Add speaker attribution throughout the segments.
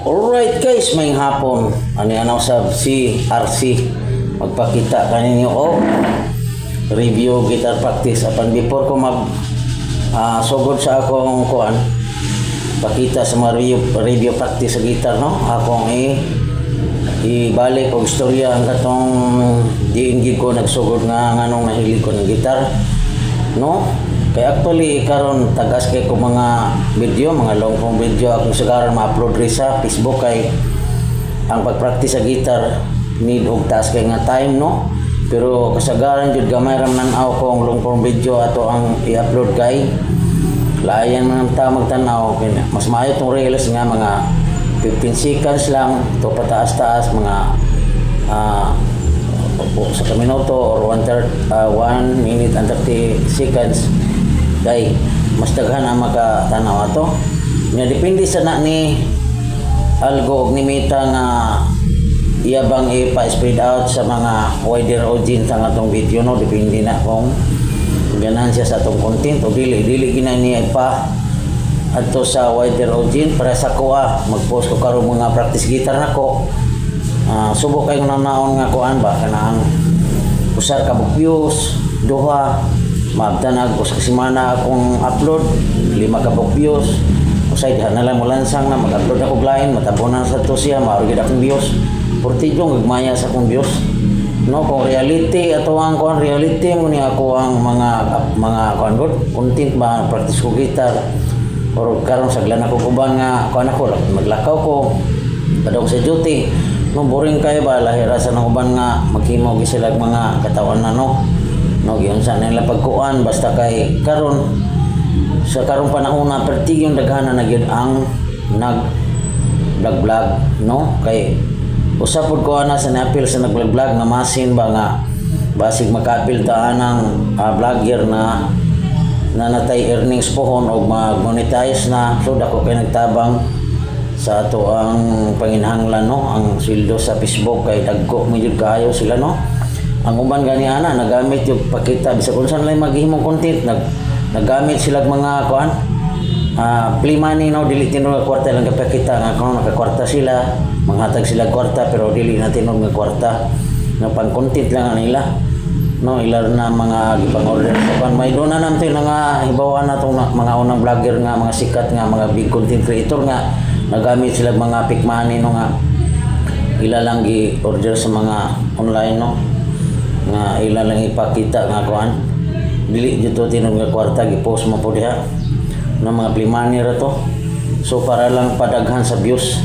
Speaker 1: Alright guys, may hapon. Ano sa si RC. Magpakita kaninyo o review guitar practice. Apan before ko sugod sa akong kuan, pakita sa mga review practice sa guitar, no? Akong ibalik og istorya ang katong diinggig ko nagsugod nga nganong nahilig ko ng gitar, no? Kaya actually karon tagas kay ko mga video, mga long form video akong sagaran ma-upload rin sa Facebook kay ang pagpractice sa gitar need og taas kay nga time, no? Pero kasagaran jud gamay ra man aw ko ang long form video ato ang i-upload kay layan man ta magtanaw kay mas maayo tong reels nga mga 15 seconds lang to pataas-taas mga sa minuto or 1 minute and 30 seconds kay mas daghan ang makatanaw ato. Nya depende sa na ni algo og ni Meta nga iya bang ipa-spread out sa mga wider audience ang atong video, no? Depende na kung ganahan siya sa atong content o dili gina niya pa adto sa wider audience para sa kuha mag-post ko karon mga practice guitar nako. Subok kay nanaon nga kuan ba kanang usar ka views duha magtanag us ka semana akong upload 5 ka views usay diha na lang mo lansang na mag-upload ako lain matabunan sa to siya maurgid akong views portidyo gagmaya sa akong views, no? Kung reality ato ang kuan reality mo ni ako ang mga kuan good content ba practice ko gitar or karon saglan ako kuban nga kuan ako maglakaw ko padong sa duty, no? Boring kayo ba lahira sa nang uban nga maghimo sila mga katawan na, no giyon sa nila pagkuan basta kay karon sa karong panahon na pertig yung daghana na gyud ang nag vlog, no? Kay usapod ko ana sa napil sa nag-vlog na masin ba nga basig makaapil ta anang vlogger na natay earnings pohon og mag-monetize na so dako kay nagtabang sa ato ang panginhanglan, no? Ang sweldo sa Facebook kay dagko medyo kaayo sila, no? Ang uban gani ana nagamit yung pakita bisa kung saan lang maghimong content nagamit sila mga kuan play money, no? Dili tinud nga kwarta lang kapakita nga kung nakakwarta sila manghatag sila kwarta pero dili na tinud nga kwarta nga pang content lang nila, no? Ilar na mga gipang-order sa pan may do na namto nga hibawan natong mga unang vlogger nga mga sikat nga mga big content creator nga nagamit sila mga pick money, no? Nga ila lang gi-order sa mga online, no? Nga ila lang ipakita nga kuan dili dito tinud nga kwarta gi-post mo po diha ng mga plimani ra to so para lang padaghan sa views,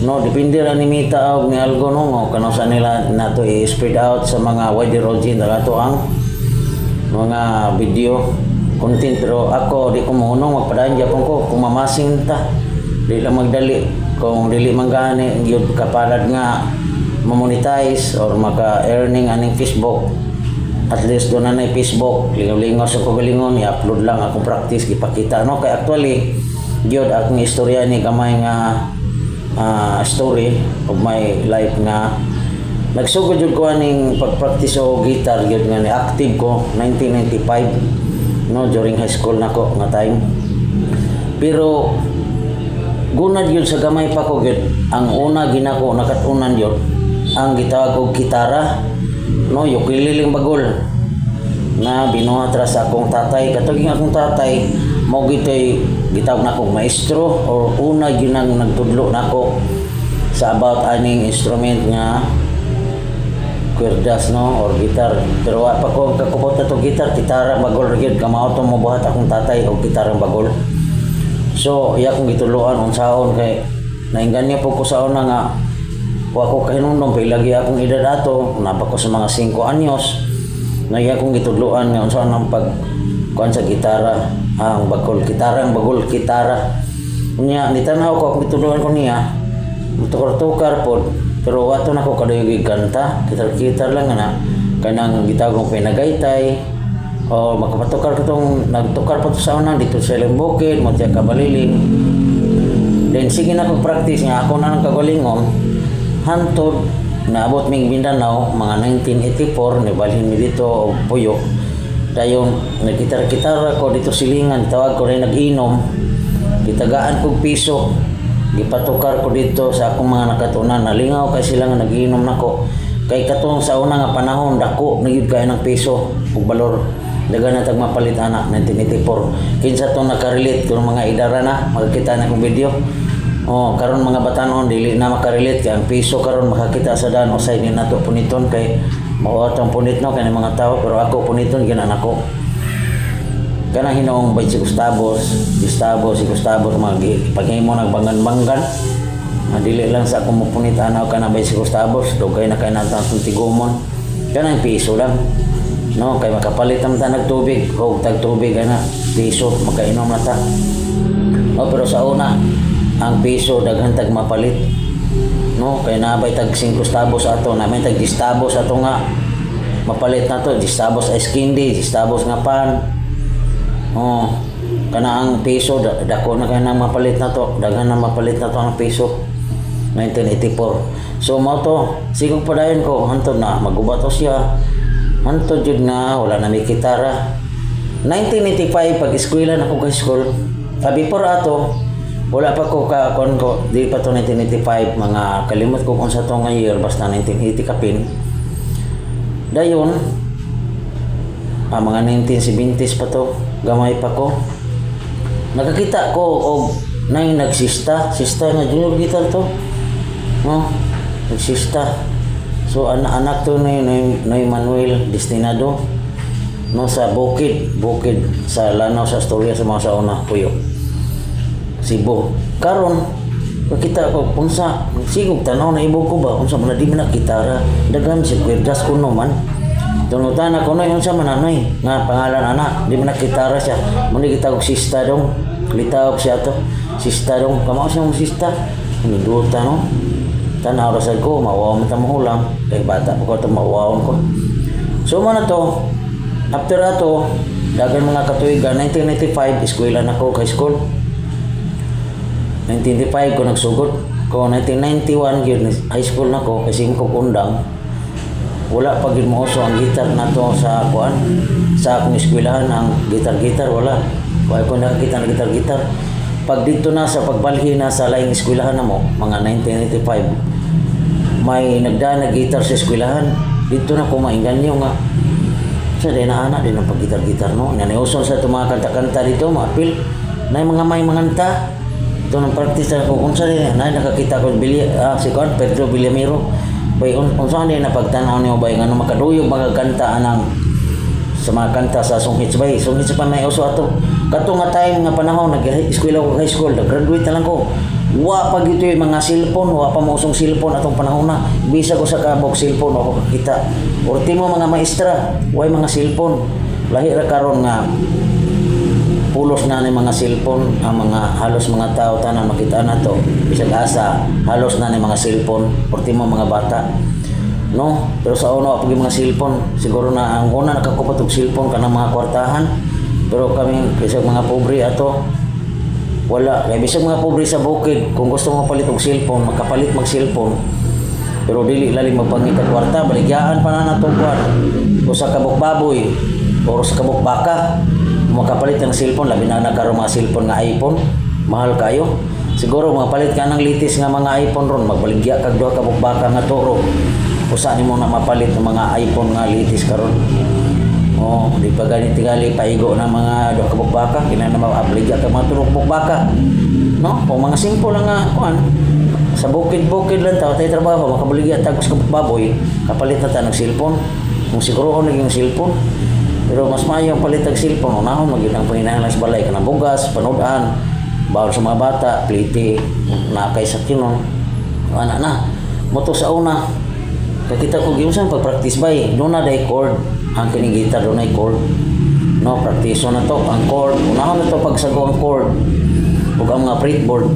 Speaker 1: no? Depende ra ni Meta og ni algo, no? Kano sa nila nato i-spread out sa mga wider audience ato ang mga video content pero ako di ko mohunong magpadayon gyapon ko kung mamasing ta di lang magdali kung dili man gani gyud kapalad nga ma-monetize or maka-earning aning Facebook. At least doon na Facebook, lingaw-lingaw sa kagalingon, i-upload lang akong practice, ipakita, no? Kaya actually, gyud akong istorya ni gamay nga story of my life nga nagsugod jud ko aning pag-practice o guitar gyud nga ni active ko 1995, no? During high school nako nga time. Pero gunad yun sa gamay pa ko gyud ang una ginako nakatunan yun ang gitawag og gitara, no? Ukulele bagol na binuhat ra sa akong tatay katuging akong tatay mo gitoy gitawag nako maestro or una ginang nagtudlo nako sa about aning instrument nga cuerdas, no? Or gitar pero wa pa ko kakupot na to gitara bagol ra gyud kamao to mo buhat akong tatay og gitara bagol. So iya kong gituluan unsaon kay nainganyo po ko sa una nga wa ko kahinungdong kay lagi akong edad ato napa ko sa mga 5 anyos na iya kong gituluan nga unsaon ang pag kuan sa gitara ang bagol gitara unya nitanaw ko akong gituluan ko niya mutukar-tukar pod pero wato na ko kadayog kanta gitar lang na kanang gitawag kong pinagaytay o makapatukar ko tong nagtukar pa to sa una dito sa Limbukid mo tiya Kabaliling then sige na ko practice nga ako na nang kagalingon hantod naabot ming Mindanao mga 1984 nibalhin mi dito og Puyo dayon naggitar-gitar ko dito silingan tawag ko rin nag-inom gitagaan kog piso gipatukar ko dito sa akong mga nakatunan. Nalingaw kay sila nga nagiinom nako. Kay katong sa una nga panahon dako nagyud kay ng piso ug balor. Daga na tag mapalit anak 1984. Kinsa to nakarelate kung mga idara na makakita na kong video. Oh, karon mga batanon dili na makarelate kay ang piso karon makakita sa daan usay ni nato puniton kay mao atong punit no kay mga tao pero ako puniton ginan ako. Kana hinoong bay si Gustavo paghimo nagbangan-bangan. Dili lang sa akong mupunit anaw kana bay si Gustavo, dugay na kay natang tigumon. Kana ang piso lang. No, kay makapalit ang tanag tubig, o tag tubig ana, piso makainom na ta. No, pero sa una ang piso daghan tag mapalit. No, kay nabay tag 5 centavos ato, namin tag 10 centavos ato nga mapalit na to, 10 centavos ice candy, 10 centavos nga pan. Oh, kana ang piso dako na kay nang mapalit na to, daghan na mapalit na to ang piso 1984. So mo to sigog padayon ko hantod na magubato siya hantod jud nga wala na may gitara. 1985 pag eskwela na ko high school before ato wala pa ko ka kon ko di pa to 1985 mga kalimot ko kung sa to nga year basta 1980 kapin dayon mga 1970s pa to gamay pa ko nakakita ko og nay nagsista nga junior guitar to no nagsista so anak to ni Manuel Destinado no sa bukid sa Lanao sa Astoria sa mga sauna puyo Cebu karon nakita ko unsa sigog tanaw na ibo ko ba unsa man di man gitara daghan si kwerdas kuno man tunutan ako no unsa man anoy nga pangalan anak di man gitara siya muna gitawag sista dong litawag siya to sista dong kamao siya mong sista niduta no tanaw ra sad ko mawaw man ta mahulang kay bata ko to mawawon ko so man to after ato dagan mga katuigan 1995 eskwela na ko high school 1995 ko nagsugod ko 1991 yun high school na ko kasi ko undang wala pa gid mo uso ang gitar nato sa kuan sa akong eskwelahan ang gitar wala wala ko nakakita ng gitar pag dito na sa pagbalhin na sa laing eskwelahan na mo mga 1985 may nagdaan na gitar sa eskwelahan dito na ko mainganyo nga sa na anak din ang paggitar no nga uson sa mga kanta-kanta dito maapil na mga may manganta ito ng practice ko kung saan na nakakita ko si Juan Pedro Villamiro bay unsa ni napagtanaw niyo bay ngano makaduyog magkanta anang sa mga kanta sa songhits pa may uso ato kato nga time nga panahon nag-eskwela ko high school nag-graduate na lang ko wa pa gito yung mga cellphone wa pa mo usong cellphone atong panahon na bisa ko sa kabog cellphone ako kakita ultimo mga maestra way mga cellphone lahi ra karon nga pulos na ni mga cellphone ang mga halos mga tao tanan makita na to bisag asa halos na ni mga cellphone ultimo mga bata no pero sa una pag mga cellphone siguro na ang una nakakupot og cellphone kanang mga kwartahan pero kami bisag mga pobre ato wala kay bisag mga pobre sa bukid kung gusto mo palit og cellphone makapalit mag cellphone pero dili lalim magpangita kwarta baligyaan pa na nato kuan o sa kabuk baboy o sa kabuk baka makapalit ng cellphone labi na nagkaroon mga cellphone nga iPhone mahal kayo siguro makapalit ka ng litis nga mga iPhone ron magbaligya kag duha ka bukbaka nga turo usa nimo na mapalit ng mga iPhone nga litis karon oh di pa ganit tingali paigo na mga duha ka bukbaka kinahanglan na mabaligya kag mga turok bukbaka no kung mga simple lang nga kuan sa bukid lang tayo trabaho makabaligya tagos ka baboy kapalit na ta ng cellphone kung siguro naging cellphone pero mas maayo ang palit ng cellphone unahon maging ang panginahanglan sa balay kanang bugas panudan bawal sa mga bata pliti na kay sa kinon ana na moto sa una kakita ko gimsan pag practice bay do na day chord ang kining gitar do na chord no practice na to ang chord unahon na to pagsago ang chord ug ang mga fretboard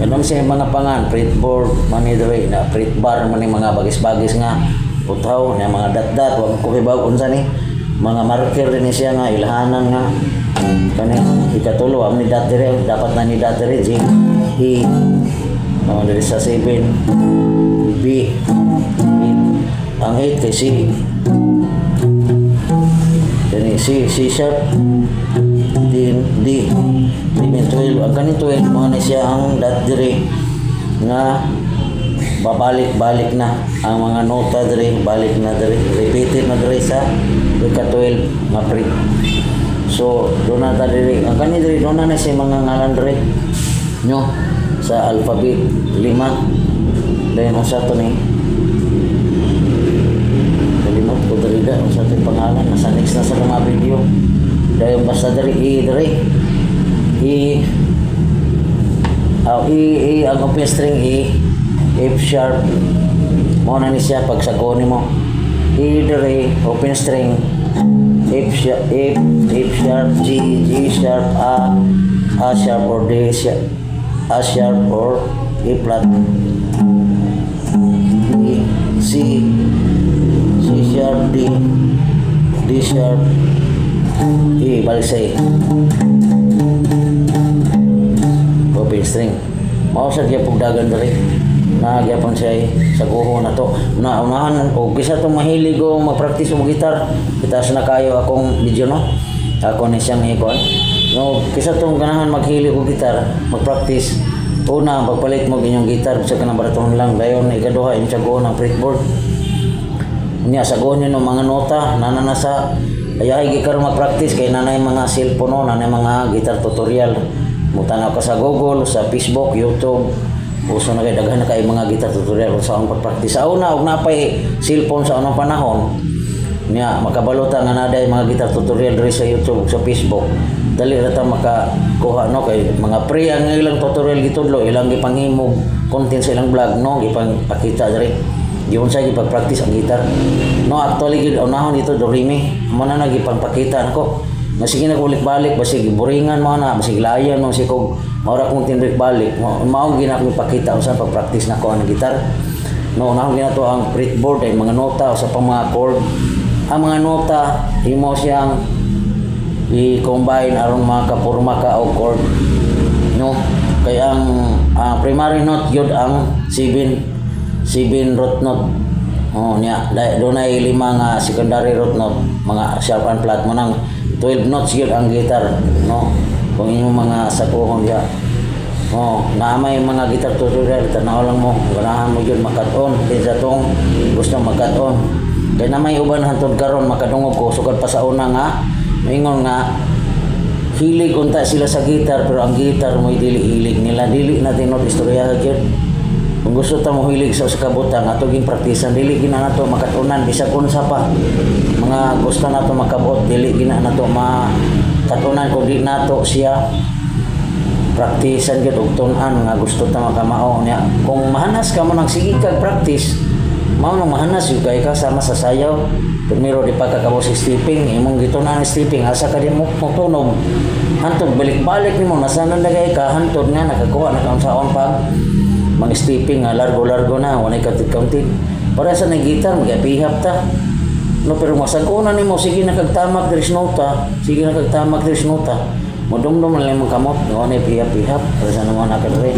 Speaker 1: kanon sa mga pangan fretboard mani diri na fret bar mani mga bagis-bagis nga putaw na mga dat-dat wag ko ibag unsa ni mga marker din siya nga ilhanan nga kani ikatulo ang ni datere dapat na ni datere G E dari sa 7 B ang 8 kay C C sharp D 11 D 11 12 ang kaning 12 mo na siya ang dat dire nga babalik-balik na ang mga nota dire, balik na dire, repeated na dire sa ika 12 nga pre. So doon na ta dire ang kani dire doon na siya mga ngalan dire nyo sa alphabet 5 dayon ang sa to ni kalimot ko dire da sa to pangalan nasa next na sa mga video dayon basta dire dire ang open string F sharp mo na ni siya pag sagoni mo dire open string F sharp G sharp A sharp or D sharp A sharp or E flat E C sharp D sharp E balik sa E open string mao sa diya pugdagan diri na gyapon siya sa guho na to na unahan og bisa tong mahilig ko magpractice og gitar itaas na kayo akong video no ako ni siyang ikon no kisa tong ganahan maghilig og gitar magpractice una pagpalit mo ginyong gitar sa kanang baraton lang dayon ikaduha imong sa guho ng fretboard niya sa guho niyo mga nota nana sa ayahay gikar magpractice kay nanay mga cellphone no nanay mga gitar tutorial mutanaw ka sa Google sa Facebook YouTube uso na kay daghan na kay mga gitar tutorial sa akong pagpractice. Sa una og napay cellphone sa unang panahon niya makabalota nga naday mga gitar tutorial diri sa YouTube sa Facebook. Dali ra ta makakuha no kay mga pre ang ilang tutorial gitudlo ilang gipanghimog content sa ilang vlog no gipakita diri. Giun sa gipag-practice ang gitar. No actually gid unahon dito do rimi mo na nagipangpakita nako. Masige na balik basig buringan mo na basig layan mo si kog maura kong tinrik balik mao gina ko ipakita usa pag practice na ko ang gitar no na ginato ang fretboard ay mga nota usa pang mga chord ang mga nota imo siyang i-combine aron makapurma ka og chord no kay ang primary note gyud ang 7 root note niya doon ay 5 nga secondary root note mga sharp and flat mo nang 12 notes yun ang gitar no kung inyong mga sakuhon ya na may mga gitar tutorial tanaw lang mo ganahan mo yun makaton kaysa tong gusto makaton kaya na may uban hantod karon makadungog ko sugad pa sa una nga maingon nga hilig unta sila sa gitar pero ang gitar mo dili-hilig nila dili natin no istorya gyud kung gusto ta mo hilig sa kabutang ato ging praktisan dili gina nato makatunan bisag unsa pa mga gusto nato makabot dili gina nato makatunan kung di nato siya praktisan gyud og tun-an nga gusto ta makamao niya kung mahanas ka mo nang sige kag practice mao nang mahanas yung kay ka sama sa sayaw primero di pa kakabo si stepping imong gitunan ang stepping asa ka di mo tunog hantod balik-balik nimo nasanan dagay ka hantod nga nakakuha na kaon sa pag mga stepping nga largo-largo na wala kaunti para sa gitar magapihap ta no pero masaguna nimo sige nakagtamak diri sa nota sige nakagtamak diri sa nota modumdum lang imong kamot wala pihap-pihap para sa naman nakadre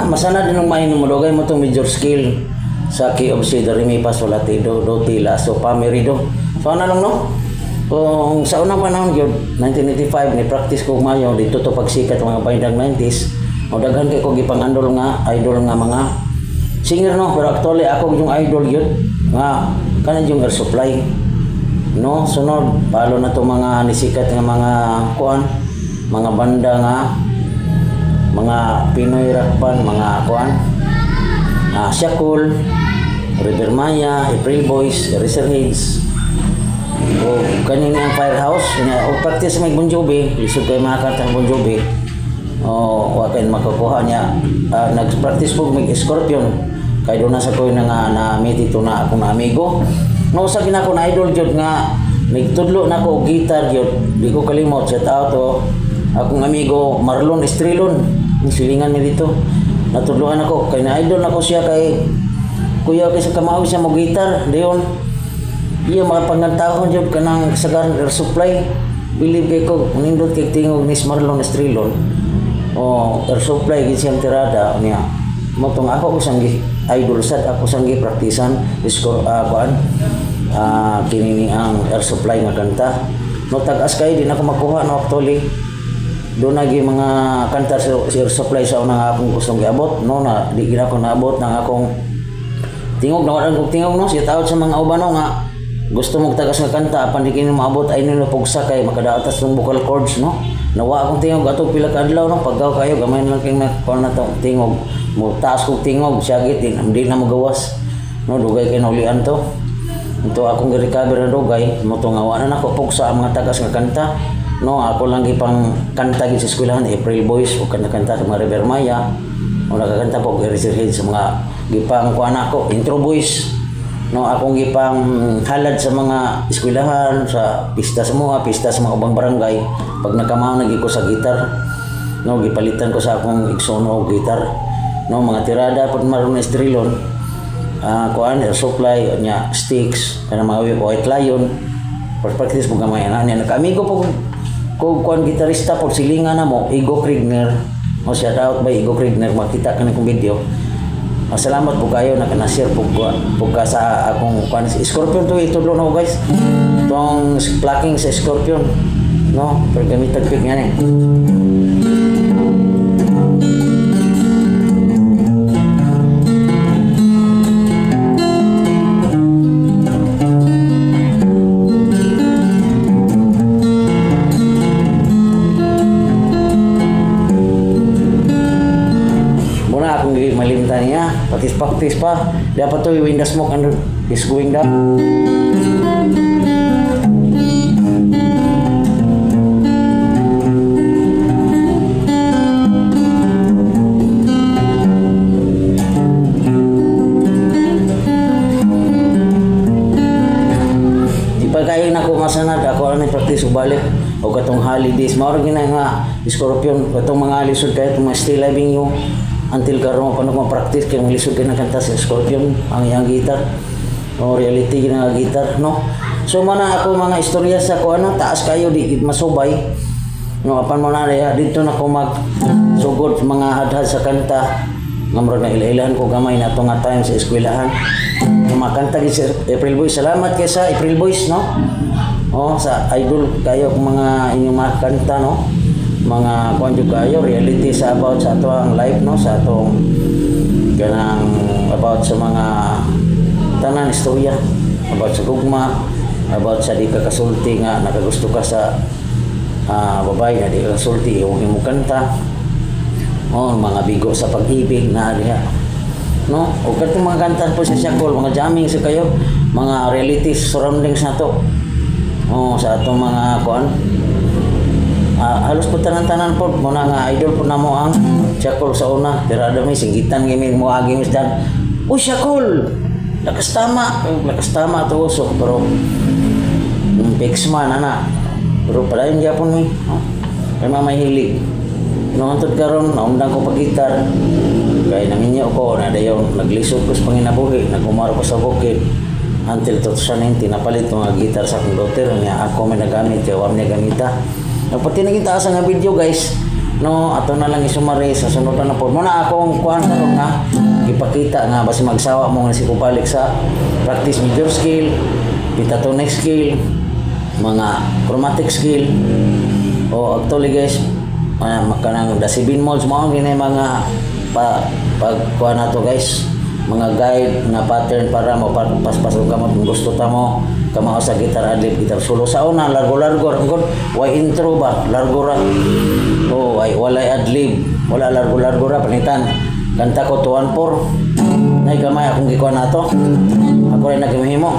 Speaker 1: masana din ng mahinom mo dogay mo itong major scale sa key of C, do, re, mi, fa, sol, la, ti, do, ti, la, so, fa, mi, re, do. So, ano lang no? Kung sa unang panahon yun, 1985, ni-practice ko mayo, dito to pagsikat mga bandang 90s, o daghan kay ko gipang idol nga mga singer no, pero actually ako yung idol yun, nga, kanan yung air supply. No, sunod, palo na to mga nisikat nga mga kuan, mga banda nga, mga Pinoy rock band, mga kuan, Shackle, River Maya, April Boys, Eraserheads, o kanina ang Firehouse, o practice may Bon Jovi, lisod kayo mga kanta ng Bon Jovi, o wakin makakuha niya, nag-practice po may Scorpion, kaya doon nasa ko yung na-meet ito na akong amigo. No, sa ginako na idol jud nga nagtudlo na ko gitar jud di ko kalimot shout out to akong amigo Marlon Estrelon, silingan mi dito. Natudloan ako kay na idol ako siya kay kuya kay sa kamao siya mo gitar dayon. Iya makapangantahon jud kanang Sagaran Air Supply. Believe kay ko nindot kay tingog ni Marlon Estrelon. O Air Supply gid siyang tirada niya. Motong ako sang idol sad ako sang praktisan score kuan kini ang Air Supply nga kanta. No tag-as kay di na ako makuha no actually. Doon nagi mga kanta sa Air Supply sa unang akong gustong giabot no na di gina ko naabot ng akong tingog na wala kong tingog no siya tawad sa mga ubano nga gusto mong tagas nga kanta apan di kini maabot ay nila pugsa kay makadaatas ng vocal cords no nawa akong tingog ato pila ka adlaw no paggaw kayo gamay lang kay na kon na to tingog mo taas kog tingog siya gid di na magawas no dugay kay naulian to ito akong gi-recover na dugay mo to nga wala na ko pugsa ang mga tagas nga kanta no ako lang gipang kanta gid sa eskwelahan April Boys o kanta sa mga River Maya o nakakanta po kay Razorhead sa mga gipang kuan ako intro boys no akong gipang halad sa mga eskwelahan sa pista sa mga ubang barangay pag nakamao nagi ko sa gitar no gipalitan ko sa akong igsono gitar no mga tirada pud Marlon Estrelon kuan Air Supply nya Sticks kana mga White Lion practice mo gamay na niya nakamigo po ko kuan gitarista po silingan na mo Igo Krigner o shout out by Igo Krigner makita ka na kong video. Salamat po kayo na kanashare po ka sa akong Scorpion to itudlo na guys. Itong plucking sa Scorpion. No? Pero gamit tagpik nga eh. Malimtan niya, practice pa. Dapat to when the smoke and is going down. Di pa kayo na kumasanad, ako na practice ubalik. O katong holidays, mao rin nga Scorpion, katong mga lisod kayo, itong mga still living you. Until karon pa nako practice kay lisod kay nakanta sa Scorpion ang iyang gitar o reality nga gitar no so mana ako mga istorya sa ko ano taas kayo di masubay no apan mo na dito na ko mag sugod mga hadhad sa kanta ngamro na ilailan ko gamay na to nga time sa eskwelahan kumakanta gid sa April Boys salamat kay sa April Boys no sa idol kayo mga inyong mga kanta no mga konjug kayo reality sa about sa ato ang life no sa atong kanang about sa mga tanan istorya about sa gugma about sa di ka kasulti nga nakagusto ka sa babae nga di ka kasulti yung kanta mga bigo sa pag-ibig na diha no o katong mga kanta po sa Siakol mga jamming sa kayo mga reality surroundings na to sa atong mga kuan halos po tanan-tanan po muna nga idol po na mo ang Siakol sa una tirada may singgitan ngayon mo agi mis dan Siakol lakas tama to usok pero fix man ana pero pala yung Japon mi kay mamahilig noon tod karon naundang ko pag gitar kay nanginyo ko na dayon naglisod ko sa panginabuhi nagumaro ko sa bukid until 2019 napalit ko nga gitar sa akong daughter niya ako may nagamit kay wa niya gamita pati nakita sa nga video guys no ato na lang isumari sa sunod na po muna akong kuhan karon nga ipakita nga basi magsawa mo nga si kubalik sa practice major skill pentatonic skill mga chromatic skill o actually guys makanang the 7 modes mo ang ginay mga pagkuhan na to guys mga guide na pattern para mapaspason ka mo kung gusto ta mo kamao sa gitar adlib gitar solo sa una largo angkod way intro ba largo ra walay adlib wala largo ra panitan kanta ko 214 nay gamay akong gikuha nato ako rin nagimihimo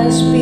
Speaker 2: Let's be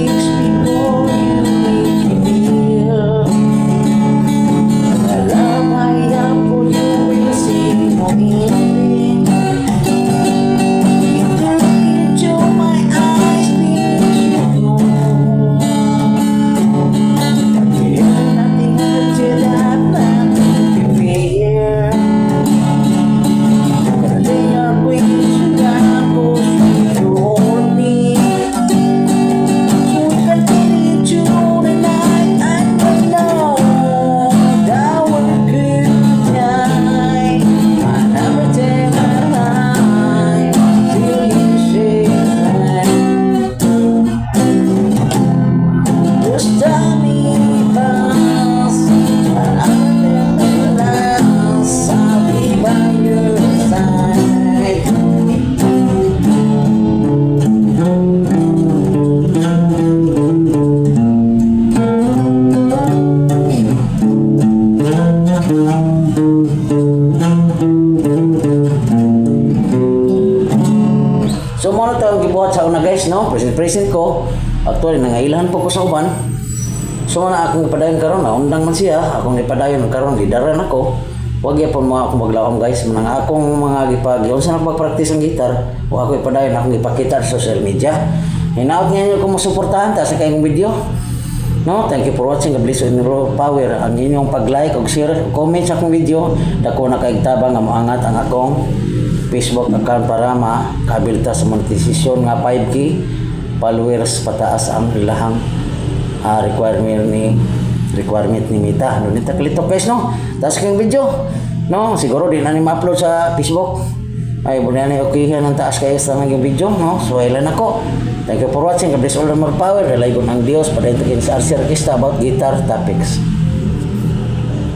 Speaker 1: So mo na ito ang gibuhat sa una guys, no? Present ko. Actually, nangailangan po ko sa uban. So na akong ipadayon karon na undang man siya, akong ipadayon karon gidaran ako. Wag yapon mo akong maglawom guys, manang akong mga gipag, unsa na pag-practice ang gitar, o ako ipadayon akong ipakita sa social media. Hinaot niyo kung musuportahan ta sa kayong video. No, thank you for watching. God bless you in your power. Ang inyong pag-like ug share, comment sa akong video, dako na kay tabang nga moangat ang akong Facebook account para makabilta sa monetization nga 5K followers pataas ang ilahang requirement ni Mita. Ano nita klito guys no? Tas kang video no, siguro din ani ma-upload sa Facebook. Ay bulan ni okay ang taas kayo sa mga video no. So ilan ako. Thank you for watching. God bless all the more power. Relay ko ng Dios pada ito sa RC Artista about guitar topics.